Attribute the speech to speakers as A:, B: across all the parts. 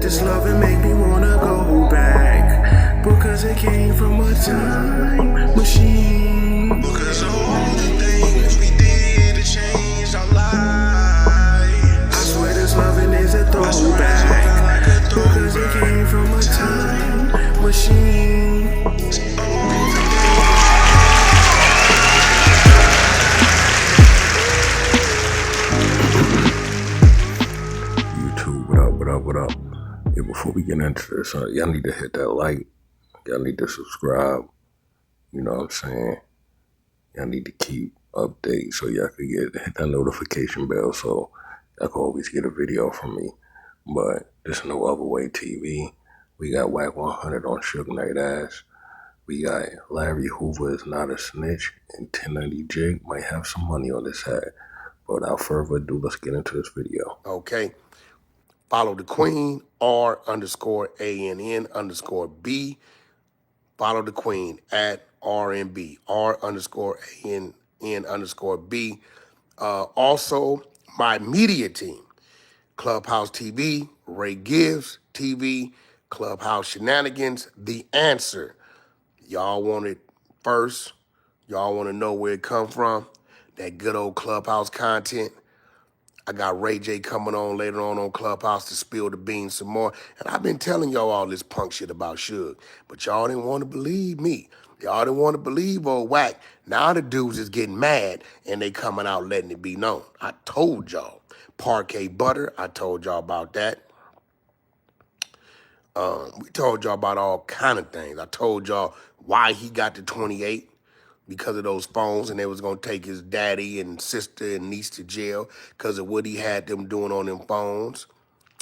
A: this love and make me wanna go back, because it came from a time machine. Because of all the things we did to change our lives. I swear this loving is a throwback, because it came from a time machine. YouTube, what up? Yeah, before we get into this, y'all need to hit that like. Y'all need to subscribe. You know what I'm saying? Y'all need to keep updates so y'all can hit that notification bell so y'all can always get a video from me. But this is No Other Way TV. We got Wack 100 on Suge Knight Ass. We got Larry Hoover is not a snitch, and 1090 Jig might have some money on his head. But without further ado, let's get into this video.
B: Okay. Follow the Queen, R_ANN_B. Follow the Queen at RNB, R_ANN_B. Also, my media team, Clubhouse TV, Ray Gives TV, Clubhouse Shenanigans, The Answer. Y'all want it first. Y'all want to know where it come from. That good old Clubhouse content. I got Rayj coming on later on Clubhouse to spill the beans some more. And I've been telling y'all all this punk shit about Suge, but y'all didn't want to believe me. Y'all didn't want to believe old Wack. Now the dudes is getting mad and they coming out letting it be known. I told y'all. Parquet butter, I told y'all about that. We told y'all about all kind of things. I told y'all why he got the 28. Because of those phones, and they was gonna take his daddy and sister and niece to jail because of what he had them doing on them phones.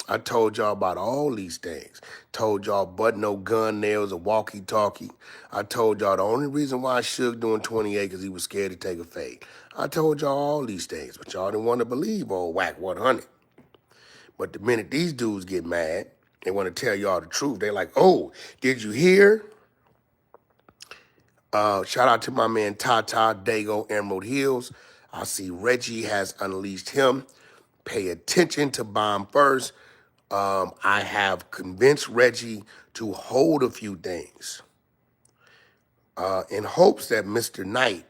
B: I told y'all about all these things. Told y'all but no gun nails, a walkie-talkie. I told y'all the only reason why Suge doing 28 because he was scared to take a fade. I told y'all all these things, but y'all didn't want to believe old Wack 100. But the minute these dudes get mad, they want to tell y'all the truth. They like, oh, did you hear? Shout out to my man Tata, Dago, Emerald Hills. I see Reggie has unleashed him. Pay attention to Bomb first. I have convinced Reggie to hold a few things in hopes that Mr. Knight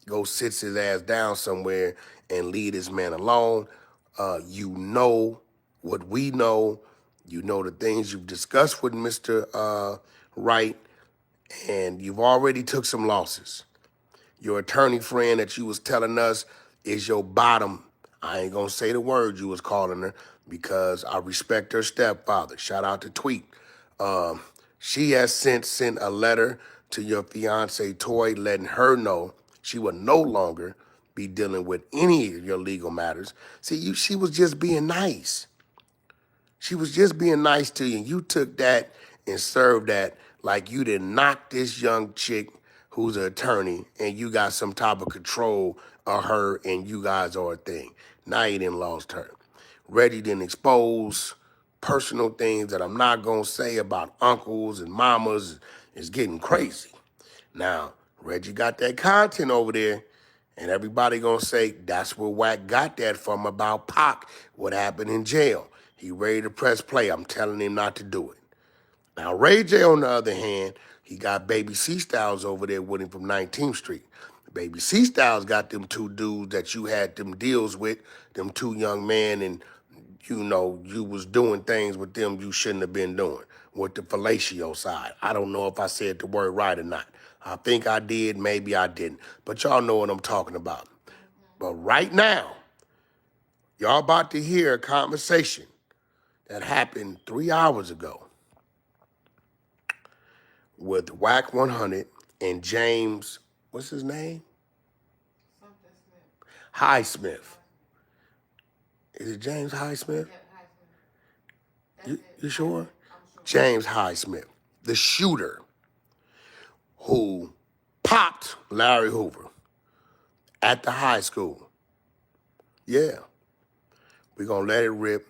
B: go sits his ass down somewhere and leave this man alone. You know what we know. You know the things you've discussed with Mr. Wright. And you've already took some losses. Your attorney friend that you was telling us is your bottom. I ain't gonna say the word you was calling her because I respect her stepfather. Shout out to Tweet. She has sent a letter to your fiance Toy letting her know she will no longer be dealing with any of your legal matters. See, she was just being nice. She was just being nice to you. You took that and served that like you did knock this young chick who's an attorney and you got some type of control of her and you guys are a thing. Now you done lost her. Reggie didn't expose personal things that I'm not going to say about uncles and mamas. Is getting crazy. Now, Reggie got that content over there and everybody going to say that's where Wack got that from about Pac, what happened in jail. He ready to press play. I'm telling him not to do it. Now, Rayj, on the other hand, he got Baby C Styles over there with him from 19th Street. Baby C Styles got them two dudes that you had them deals with, them two young men, and, you know, you was doing things with them you shouldn't have been doing with the fellatio side. I don't know if I said the word right or not. I think I did, maybe I didn't. But y'all know what I'm talking about. But right now, y'all about to hear a conversation that happened 3 hours ago with Wack 100 and James, what's his name? Highsmith. Is it James Highsmith? You sure? James Highsmith, the shooter who popped Larry Hoover at the high school. Yeah. We're going to let it rip.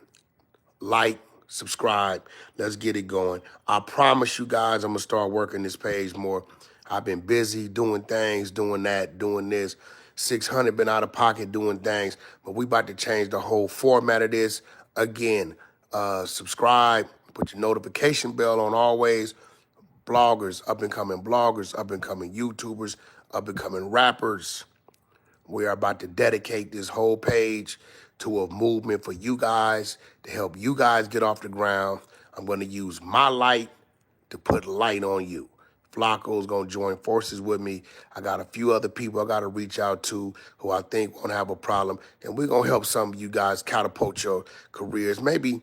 B: Like, subscribe. Let's get it going. I promise you guys I'm going to start working this page more. I've been busy doing things, doing that, doing this. 600 been out of pocket doing things, but we about to change the whole format of this. Again, subscribe, Put your notification bell on always. Bloggers, up-and-coming bloggers, up-and-coming YouTubers, up-and-coming rappers. We are about to dedicate this whole page to a movement for you guys, to help you guys get off the ground. I'm going to use my light to put light on you. Flacco's going to join forces with me. I got a few other people I got to reach out to who I think won't have a problem. And we're going to help some of you guys catapult your careers. Maybe,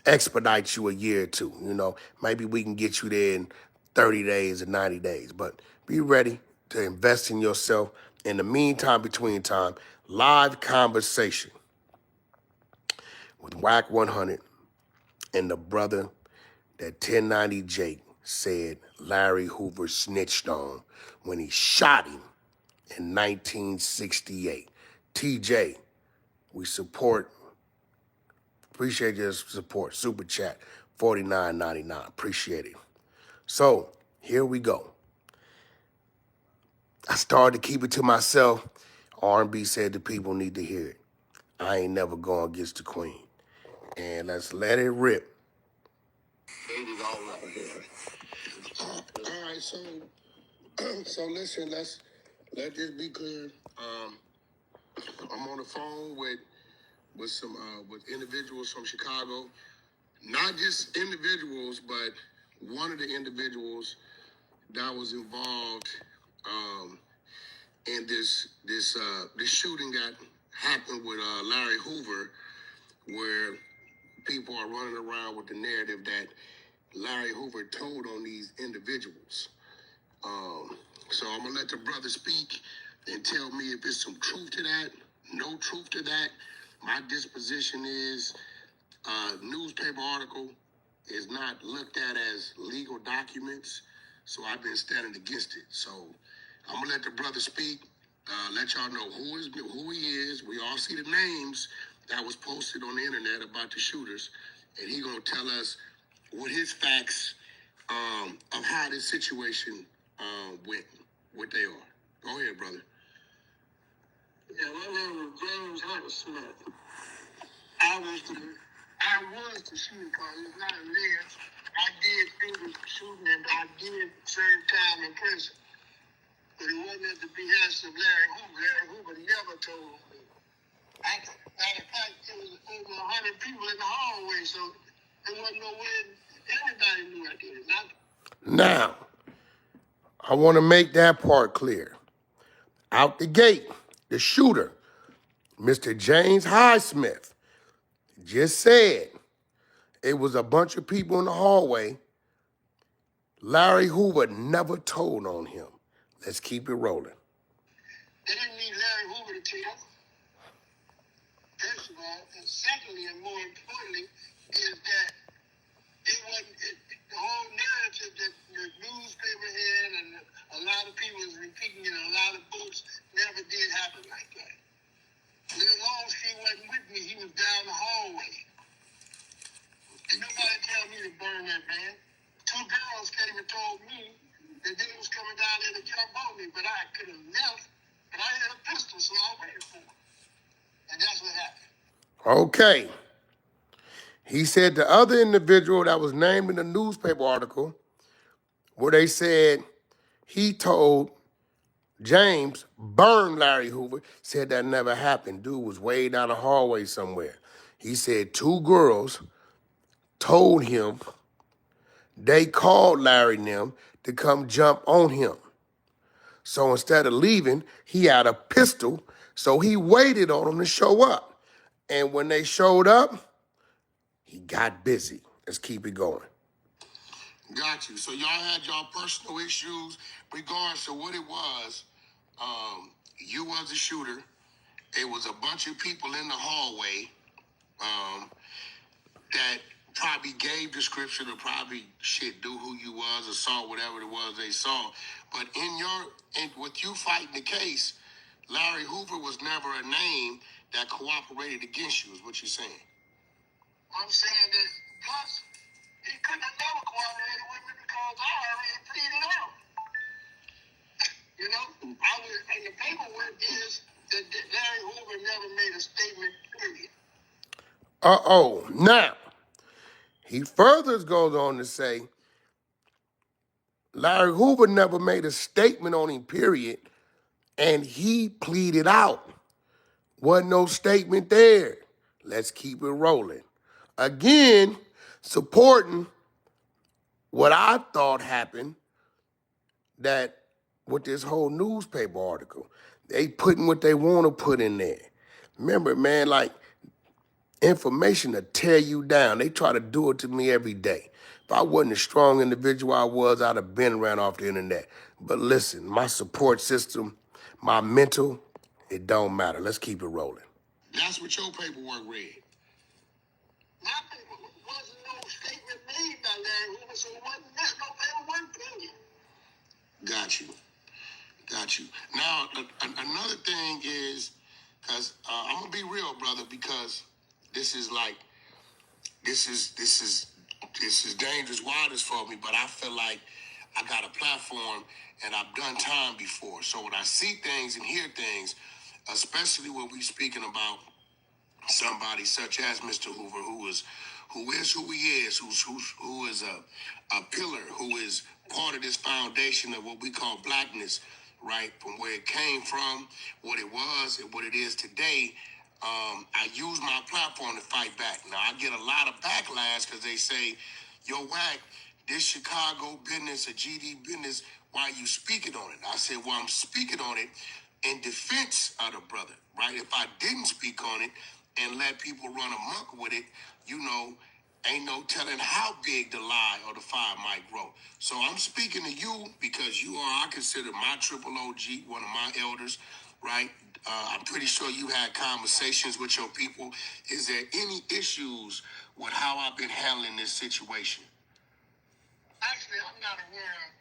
B: expedite you a year or two. Maybe we can get you there in 30 days or 90 days. But be ready to invest in yourself. In the meantime, between time, live conversation with Wack 100 and the brother that 1090 Jake said Larry Hoover snitched on when he shot him in 1968. TJ, we appreciate your support. Super chat, $49.99. Appreciate it. So here we go. I started to keep it to myself. R&B said the people need to hear it. I ain't never going against the queen. And let's let it rip. All right, so listen, let this be clear. I'm on the phone with some with individuals from Chicago, not just individuals, but one of the individuals that was involved in this shooting that happened with Larry Hoover, where people are running around with the narrative that Larry Hoover told on these individuals. So I'm gonna let the brother speak and tell me if there's some truth to that, no truth to that. My disposition is newspaper article is not looked at as legal documents, so I've been standing against it. So I'm gonna let the brother speak, let y'all know who he is. We all see the names that was posted on the internet about the shooters, and he gonna tell us what his facts of how this situation went, what they are. Go ahead, brother. Yeah, my name is James Smith. I was the shooter cause it's not alleged. I did shoot the shooting and I did serve time in prison. But it wasn't at the behest of Larry Hoover. Larry Hoover never told me. Matter of fact, it was over 100 people in the hallway, so there wasn't no way everybody knew I did it. Now, I want to make that part clear. Out the gate, the shooter, Mr. James Highsmith, just said it was a bunch of people in the hallway. Larry Hoover never told on him. Let's keep it rolling. They didn't need Larry Hoover to tell. First of all, and secondly, and more importantly, is that the whole narrative that the newspaper had and a lot of people was repeating in a lot of books never did happen like that. And as long as he wasn't with me, he was down the hallway. Did nobody tell me to burn that van? Two girls came and told me that they was coming down there to jump on me, but I could have left, but I had a pistol, so I waited for them. And that's what happened. Okay. He said the other individual that was named in the newspaper article, where they said he told James burn Larry Hoover, said that never happened. Dude was way down the hallway somewhere. He said two girls told him they called Larry and them to come jump on him. So instead of leaving, he had a pistol, so he waited on them to show up. And when they showed up, he got busy. Let's keep it going. Got you. So y'all had y'all personal issues regardless of what it was. You was a shooter. It was a bunch of people in the hallway that probably gave description or probably knew who you was or saw whatever it was they saw. But with you fighting the case, Larry Hoover was never a name that cooperated against you, is what you're saying. I'm saying that plus he couldn't have never cooperated with me because I already pleaded out. And the paperwork is that Larry Hoover never made a statement, period. Now, He further goes on to say, Larry Hoover never made a statement on him, period, and he pleaded out. Wasn't no statement there. Let's keep it rolling. Again, supporting what I thought happened, that with this whole newspaper article, they putting what they want to put in there. Remember, man, like, information to tear you down. They try to do it to me every day. If I wasn't a strong individual I was, I'd have been ran off the internet. But listen, my support system, my mental, it don't matter. Let's keep it rolling. That's what your paperwork read. My paperwork wasn't no statement made by Larry Hoover, so it wasn't no paperwork period. Got you. Got you. Now, another thing is, because I'm going to be real, brother, because this is like, this is dangerous waters for me, but I feel like I got a platform and I've done time before. So when I see things and hear things, especially when we speaking about somebody such as Mr. Hoover, who is who he is, who is a pillar, who is part of this foundation of what we call blackness, right? From where it came from, what it was, and what it is today. I use my platform to fight back. Now I get a lot of backlash because they say, "Yo, Wack, this Chicago business, a GD business, why you speaking on it?" I said, "Well, I'm speaking on it in defense of the brother, right? If I didn't speak on it and let people run amok with it, you know, ain't no telling how big the lie or the fire might grow." So I'm speaking to you because you are, I consider my triple OG, one of my elders, right? I'm pretty sure you had conversations with your people. Is there any issues with how I've been handling this situation? Actually, I'm not aware of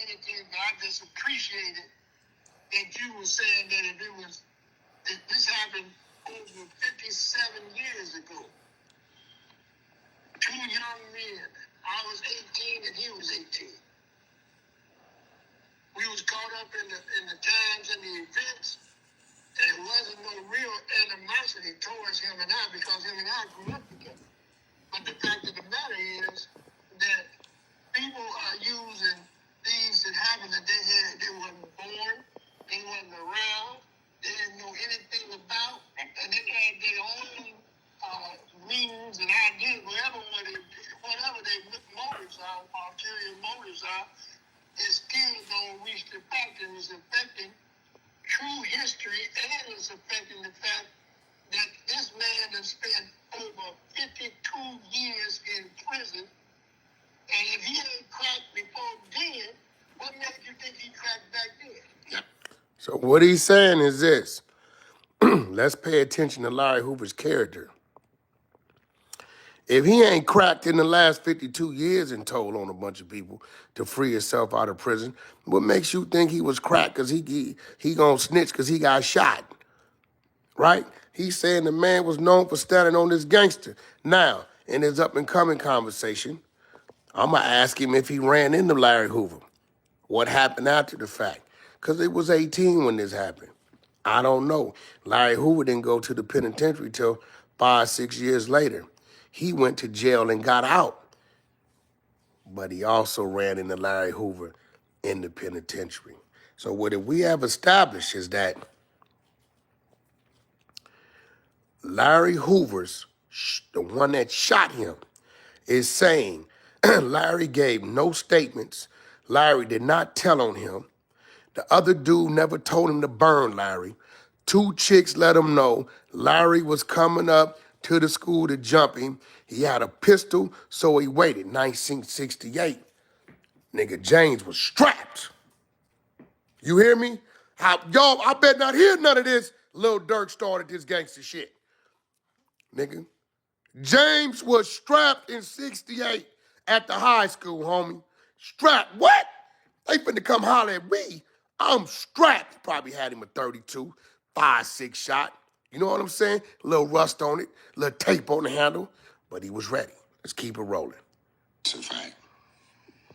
B: anything, but I just appreciated that you were saying that if this happened over 57 years ago. Two young men. I was 18 and he was 18. We was caught up in the times and the events. And it wasn't no real animosity towards him and I, because him and I grew up together. But the fact of the matter is that people are using things that happened that they wasn't born, they wasn't around, they didn't know anything about, and they had their own reasons and ideas, whatever their motives are, ulterior motives are, it still don't reach the fact that it's affecting true history, and it's affecting the fact that this man has spent over 52 years in prison, and if he ain't cracked before then, what made you think he cracked back then? Yep. So what he's saying is this. Let's pay attention to Larry Hoover's character. If he ain't cracked in the last 52 years and told on a bunch of people to free himself out of prison, what makes you think he was cracked because he gonna snitch because he got shot, right? He's saying the man was known for standing on this gangster. Now, in his up-and-coming conversation, I'm going to ask him if he ran into Larry Hoover. What happened after the fact? Because it was 18 when this happened. I don't know. Larry Hoover didn't go to the penitentiary till 5-6 years later. He went to jail and got out. But he also ran into Larry Hoover in the penitentiary. So what we have established is that Larry Hoover's, the one that shot him, is saying Larry gave no statements. Larry did not tell on him. The other dude never told him to burn Larry. Two chicks let him know Larry was coming up to the school to jump him. He had a pistol, so he waited. 1968. Nigga James was strapped. You hear me? Y'all, I bet not hear none of this. Lil Durk started this gangster shit. Nigga. James was strapped in 68 at the high school, homie. Strapped. What? They finna come holler at me. I'm strapped. Probably had him a 32, 5-6 shot. You know what I'm saying? A little rust on it, a little tape on the handle, but he was ready. Let's keep it rolling. It's a fact.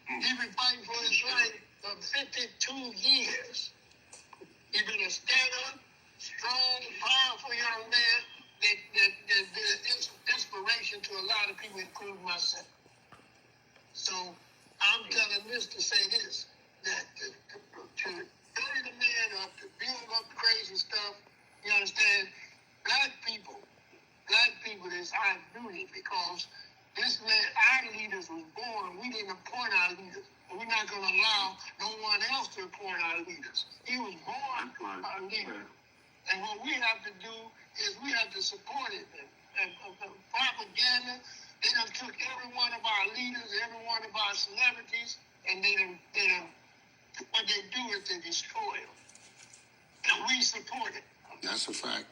B: He's been fighting for his right for 52 years. He's been a stand-up, strong, powerful young man that is inspiration to
C: a lot of people, including myself. So I'm telling this to say this, that to dirty the man up, to build up crazy stuff, you understand? Black people is our duty because this man, our leaders was born, we didn't appoint our leaders. And we're not going to allow no one else to appoint our leaders. He was born our leader. And what we have to do is we have to support it. And propaganda, they done took every one of our leaders, every one of our celebrities, and what they do is they destroy them. And we support it.
B: That's a fact.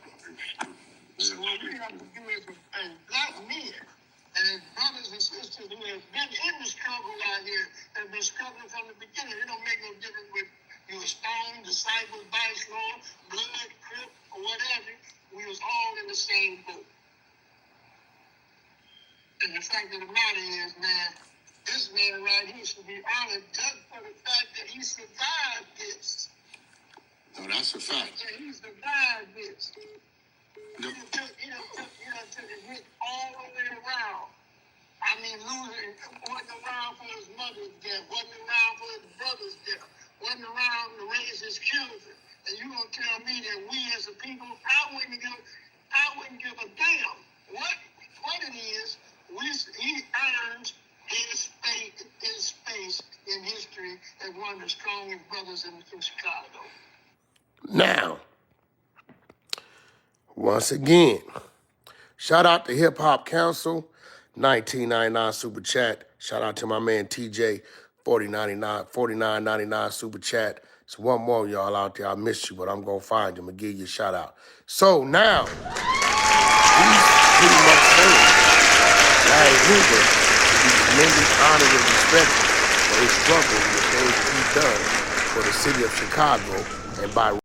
C: So what we have to do is, as black men, and as brothers and sisters who have been in the struggle out here, have been struggling from the beginning, it don't make no difference with you a Stone, Disciple, Vice Lord, Blood, Crip, or whatever. We was all in the same boat. And the fact of the matter is, man, this man right here should be honored just for the fact that he survived this.
B: No, that's a fact.
C: Yeah, he survived this. He done took it hit all the way around. I mean, losing, wasn't around for his mother's death, wasn't around for his brother's death, wasn't around to raise his children. And you gonna tell me that we as a people, I wouldn't give a damn what it is. He earns his space in history as one of the strongest brothers in Chicago.
B: Now, once again, shout out to Hip Hop Council, 1999 Super Chat. Shout out to my man TJ, 49.99 Super Chat. It's one more y'all out there. I missed you, but I'm going to find you. I'm going to give you a shout out. So now, he's pretty much saying Larry Hoover should be commended, honored, and respected for his struggle and the things he's done for the city of Chicago and by